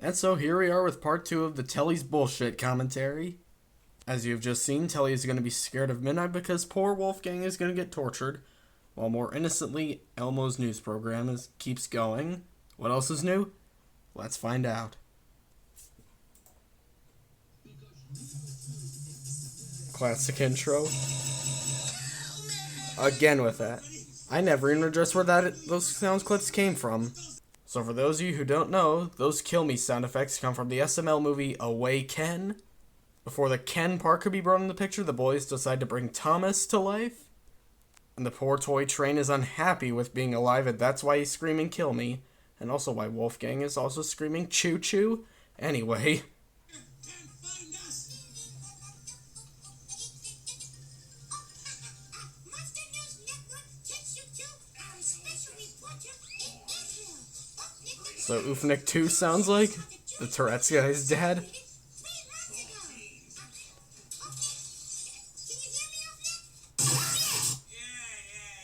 And so here we are with part 2 of the Telly's bullshit commentary. As you've just seen, Telly is going to be scared of midnight because poor Wolfgang is going to get tortured, while more innocently, Elmo's news program keeps going. What else is new? Let's find out. Classic intro. Again with that. I never even addressed where those sound clips came from. So for those of you who don't know, those kill me sound effects come from the SML movie Away Ken. Before the Ken part could be brought in the picture, the boys decide to bring Thomas to life. And the poor toy train is unhappy with being alive, and that's why he's screaming kill me. And also why Wolfgang is also screaming choo choo. Anyway. So Oofnik 2 sounds like the Tourette's guy's dad.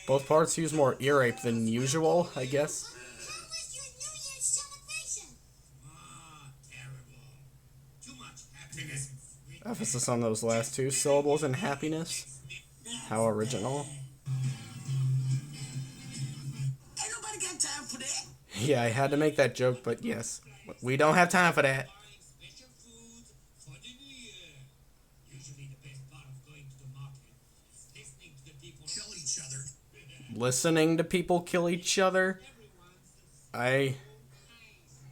Both parts use more ear rape than usual, I guess. Emphasis on those last two syllables and happiness. How original. Yeah, I had to make that joke, but yes. We don't have time for that. Listening to people kill each other?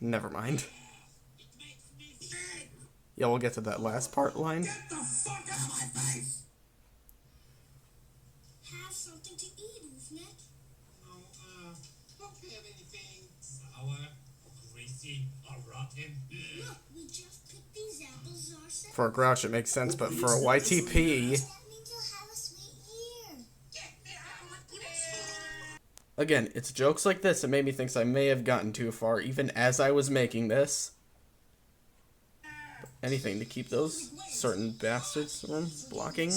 Never mind. Yeah, we'll get to that last part line. Get the fuck out of my face! Have something to eat, Oofnik. No, don't you have anything sour, or greasy, or rotten? Look, we just picked these apples ourselves. For a Grouch, it makes sense, but for a YTP... That means you'll have a sweet year. Get me out of here! Again, it's jokes like this that made me think I may have gotten too far, even as I was making this. Anything to keep those certain bastards from blocking.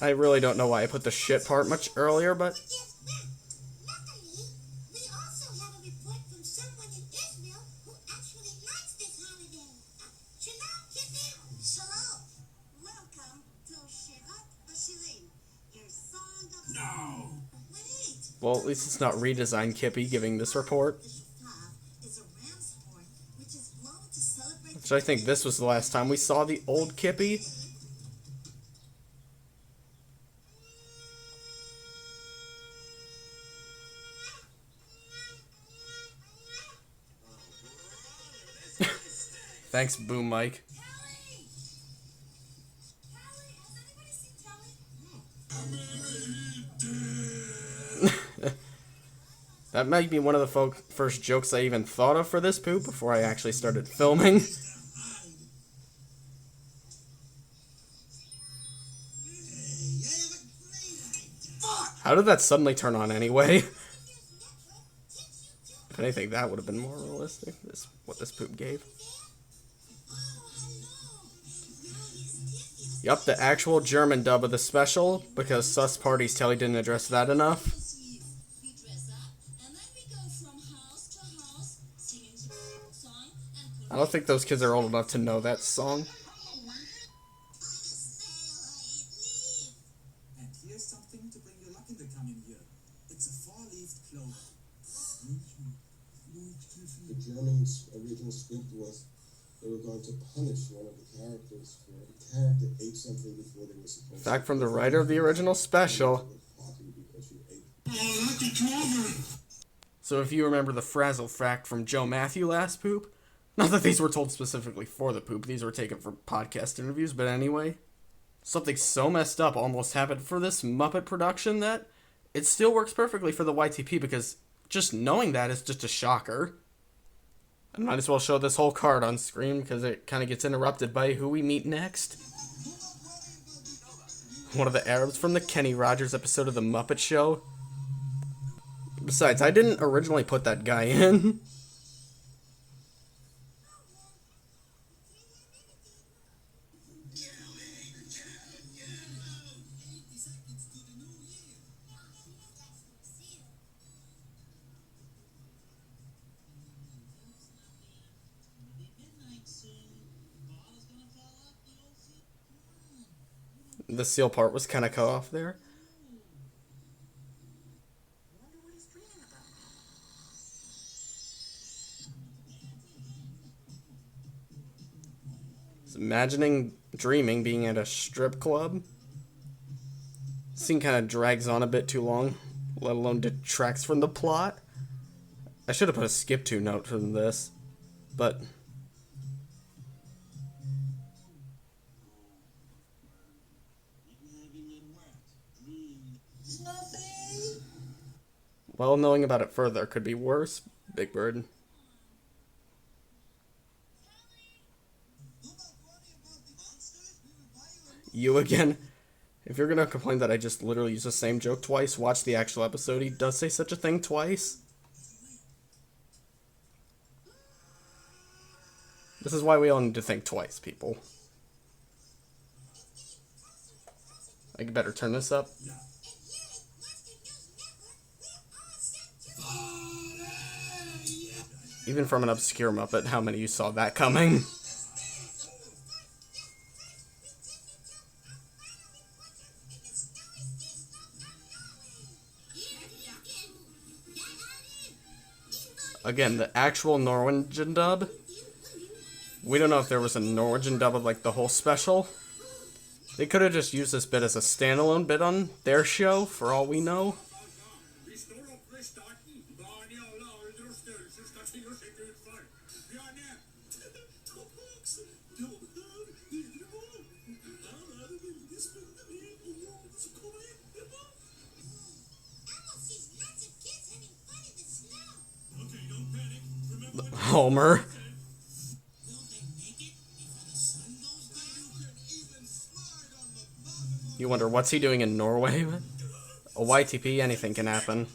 I really don't know why I put the shit part much earlier, but... Luckily, we also have a report from someone in Israel who actually likes this holiday. Shalom, Kippy. Shalom. Welcome to Shirat Bashirim, your song of... No! Wait. Well, at least it's not redesigned Kippy giving this report. Is a ram's horn, which is blown to celebrate... Which I think this was the last time we saw the old Kippy. Thanks, Boom Mike. Telly! Telly, has anybody seen Telly? That might be one of the first jokes I even thought of for this poop before I actually started filming. How did that suddenly turn on anyway? If anything, that would have been more realistic. What this poop gave. Yup, the actual German dub of the special, because Sus Party's Telly didn't address that enough. We dress up, and then we go from house to house, singing the song and I don't think those kids are old enough to know that song. And here's something to bring you luck in the coming year. It's a four-leafed clover. The Germans' original script was they were going to punish one of the characters for a character ate something before they were supposed Fact from the writer of the original special. So if you remember the frazzle fact from Joe Matthew last poop, not that these were told specifically for the poop, these were taken from podcast interviews, but anyway, something so messed up almost happened for this Muppet production that it still works perfectly for the YTP because just knowing that is just a shocker. I might as well show this whole card on screen because it kind of gets interrupted by who we meet next. One of the Arabs from the Kenny Rogers episode of The Muppet Show. Besides, I didn't originally put that guy in. The seal part was kind of cut off there. Wonder what he's dreaming about. Imagining dreaming being at a strip club. Scene kind of drags on a bit too long, let alone detracts from the plot. I should have put a skip to note from this, but Nothing. well, knowing about it further could be worse. Big Bird. You again? If you're gonna complain that I just literally used the same joke twice, watch the actual episode. He does say such a thing twice. This is why we all need to think twice, people. I better turn this up. Even from an obscure Muppet, how many of you saw that coming? Again, the actual Norwegian dub. We don't know if there was a Norwegian dub of like the whole special. They could have just used this bit as a standalone bit on their show, for all we know. Vi står opp ved starten. Barn i alle aldre og størrelser skal til å sjekke ut for. Bjarne! Ta på aksen! Jobben her, videre mål! Her er det veldig spennende med en ung ungdom som kommer inn. Elmo sees lots of kids having fun in the snow. Okay, don't panic. Remember Homer. will they make it before the sun goes down? You can even slide on the bottom of You wonder what's he doing in Norway? A YTP, anything can happen.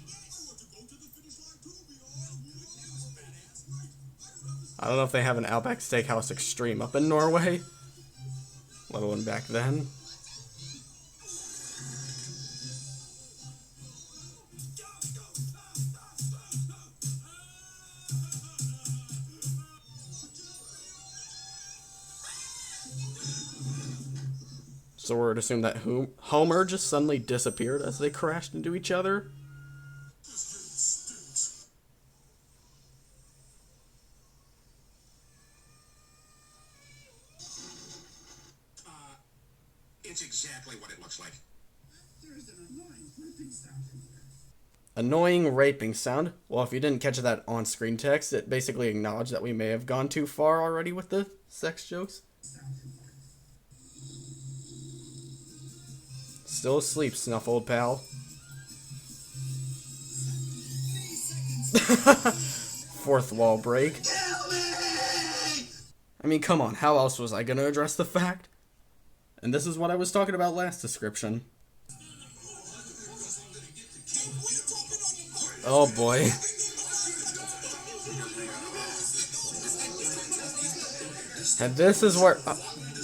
I don't know if they have an Outback Steakhouse Extreme up in Norway, let alone back then. So we're to assume that Homer just suddenly disappeared as they crashed into each other. It's exactly what it looks like. There's an annoying ripping sound in here. Annoying raping sound. Well, if you didn't catch that on-screen text, it basically acknowledged that we may have gone too far already with the sex jokes. Still asleep, Snuff, old pal. Fourth wall break. I mean, come on, how else was I gonna address the fact? And this is what I was talking about last description. Oh boy. And this is where...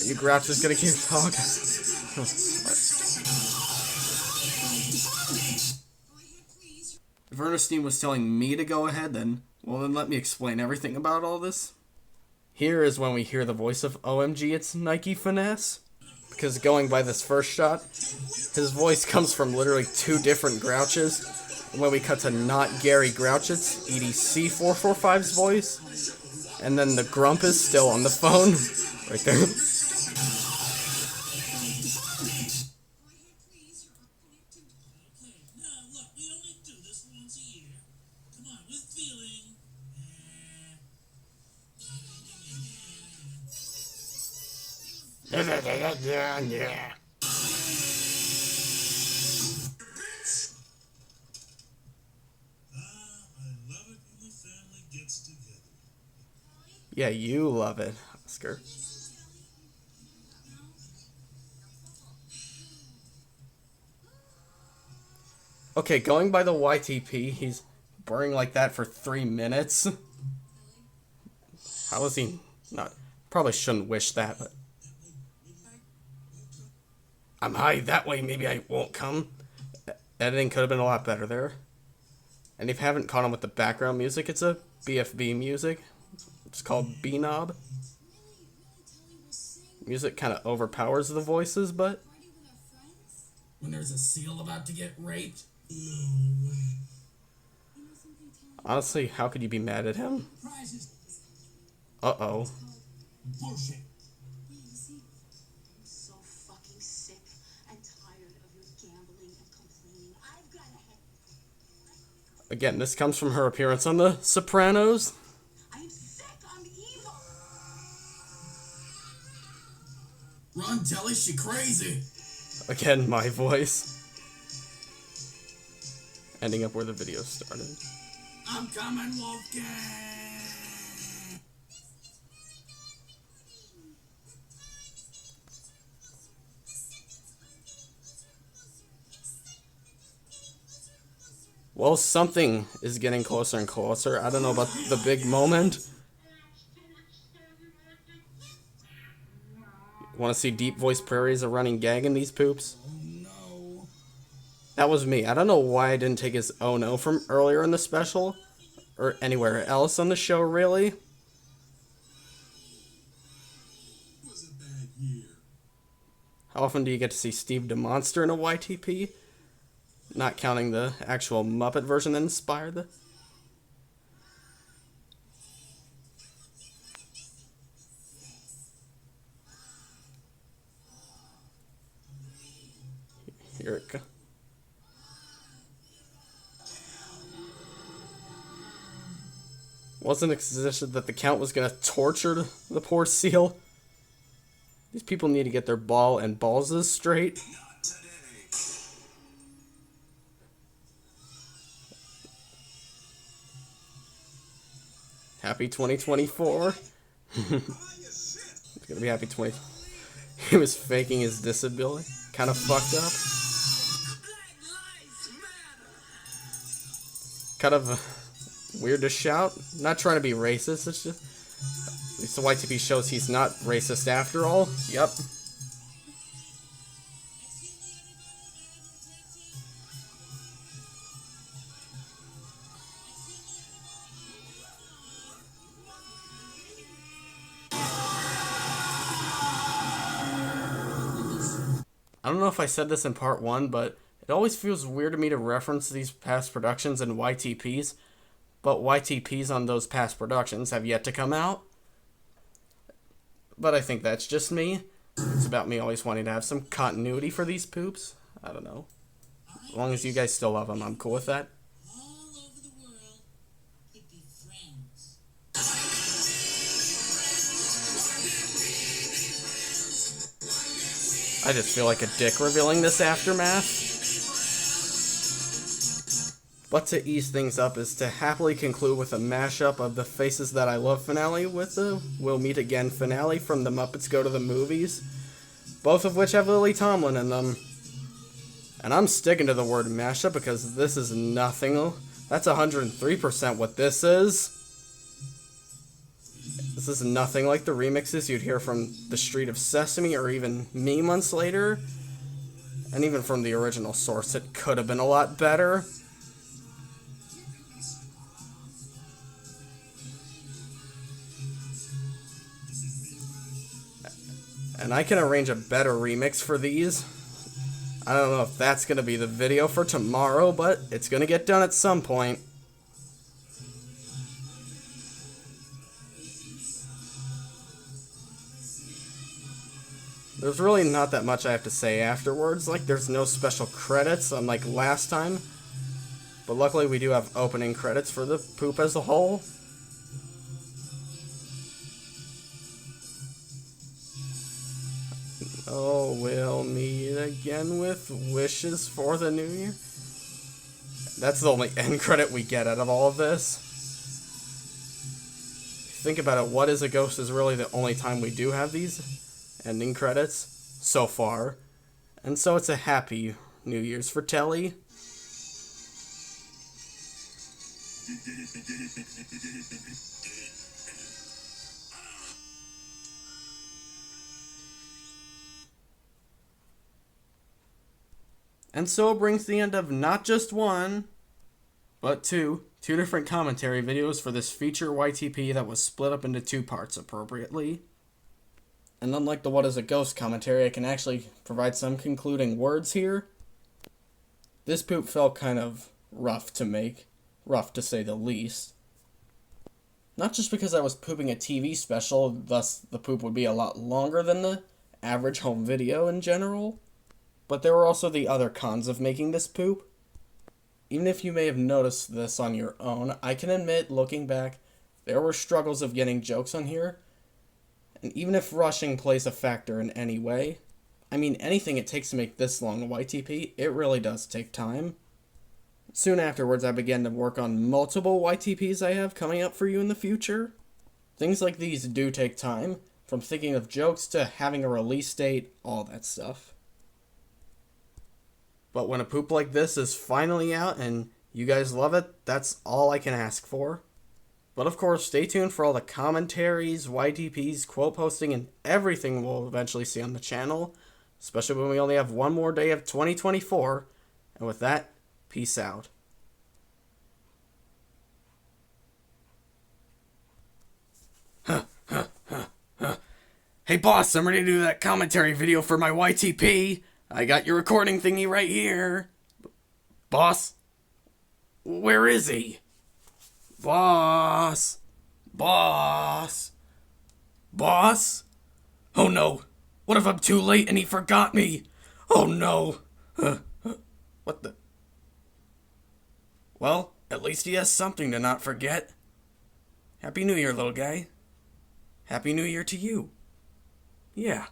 you Grouch is gonna keep talking. If Ernestine was telling me to go ahead, then let me explain everything about all this. Here is when we hear the voice of OMG, it's Nike Finesse. Because going by this first shot, his voice comes from literally two different Grouches. And when we cut to not Gary Grouch, it's EDC445's voice. And then the grump is still on the phone. Right there. Yeah. Yeah, you love it, Oscar. Okay, going by the YTP, he's burning like that for 3 minutes. How is he not? Probably shouldn't wish that, but... I'm high that way, maybe I won't come. Editing could have been a lot better there. And if you haven't caught on with the background music, it's a BFB music. It's called B-Knob. Music kind of overpowers the voices, but when there's a seal about to get raped? Honestly, how could you be mad at him? Prizes. Uh-oh. Bullshit. Yeah, you see, I'm so fucking sick and tired of your gambling and complaining. I've got a head. Again, this comes from her appearance on The Sopranos. I'm sick. I'm evil. Run, Telly, she crazy. Again, my voice. Ending up where the video started. I'm coming, Wolfgang. Well, something is getting closer and closer. I don't know about the big moment. Want to see Deep Voice Prairie as a running gag in these poops? Oh no. That was me. I don't know why I didn't take his oh no from earlier in the special. Or anywhere else on the show, really. It was a bad year. How often do you get to see Steve DeMonster in a YTP? Not counting the actual Muppet version that inspired the... Here it goes. Wasn't it suggested that the Count was going to torture the poor seal? These people need to get their ball and ballses straight. Not today. Happy 2024. Oh, you shit. It's gonna be happy 20. He was faking his disability. Kind of fucked up. Kind of weird to shout. Not trying to be racist. It's just. At least the YTP shows he's not racist after all. Yep. I don't know if I said this in part 1, but it always feels weird to me to reference these past productions in YTPs, but YTPs on those past productions have yet to come out. But I think that's just me. It's about me always wanting to have some continuity for these poops. I don't know. As long as you guys still love them, I'm cool with that. All over the world could be friends. I just feel like a dick revealing this aftermath. But to ease things up is to happily conclude with a mashup of the Faces That I Love finale with the We'll Meet Again finale from The Muppets Go to the Movies, both of which have Lily Tomlin in them. And I'm sticking to the word mashup because this is nothing. That's 103% what this is. This is nothing like the remixes you'd hear from The Street of Sesame or even Me months later. And even from the original source, it could have been a lot better. And I can arrange a better remix for these. I don't know if that's going to be the video for tomorrow, but it's going to get done at some point. There's really not that much I have to say afterwards. Like, there's no special credits, unlike last time. But luckily we do have opening credits for the poop as a whole. Oh, we'll meet again with wishes for the new year. That's the only end credit we get out of all of this. Think about it, What is a Ghost is really the only time we do have these ending credits so far. And so it's a happy New Year's for Telly. And so it brings the end of not just one, but two different commentary videos for this feature YTP that was split up into 2 parts appropriately. And unlike the What is a Ghost commentary, I can actually provide some concluding words here. This poop felt kind of rough to make, rough to say the least. Not just because I was pooping a TV special, thus the poop would be a lot longer than the average home video in general, but there were also the other cons of making this poop. Even if you may have noticed this on your own, I can admit, looking back, there were struggles of getting jokes on here, and even if rushing plays a factor in any way, I mean anything it takes to make this long a YTP, it really does take time. Soon afterwards, I began to work on multiple YTPs I have coming up for you in the future. Things like these do take time, from thinking of jokes to having a release date, all that stuff. But when a poop like this is finally out and you guys love it, that's all I can ask for. But of course, stay tuned for all the commentaries, YTPs, quote posting, and everything we'll eventually see on the channel, especially when we only have one more day of 2024. And with that, peace out. Hey boss, I'm ready to do that commentary video for my YTP. I got your recording thingy right here. Boss? Where is he? Boss? Boss? Boss? Oh no. What if I'm too late and he forgot me? Oh no. What the? Well, at least he has something to not forget. Happy New Year, little guy. Happy New Year to you. Yeah.